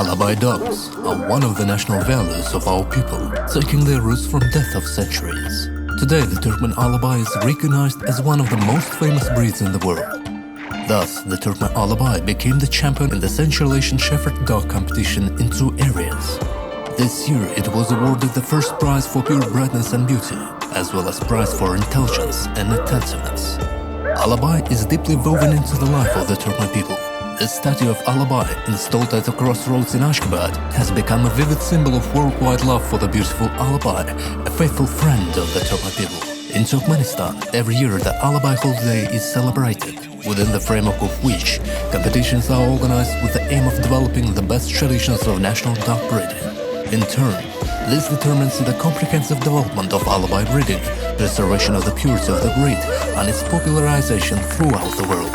Alabay dogs are one of the national values of our people, taking their roots from depth of centuries. Today, the Turkmen Alabay is recognized as one of the most famous breeds in the world. Thus, the Turkmen Alabay became the champion in the Central Asian Shepherd Dog competition in 2 areas. This year, it was awarded the first prize for purebredness and beauty, as well as prize for intelligence and attentiveness. Alabay is deeply woven into the life of the Turkmen people. The statue of Alabay, installed at the crossroads in Ashgabat, has become a vivid symbol of worldwide love for the beautiful Alabay, a faithful friend of the Turkmen people. In Turkmenistan, every year the Alabay holiday is celebrated, within the framework of which competitions are organized with the aim of developing the best traditions of national dog breeding. In turn, this determines the comprehensive development of Alabay breeding, preservation of the purity of the breed, and its popularization throughout the world.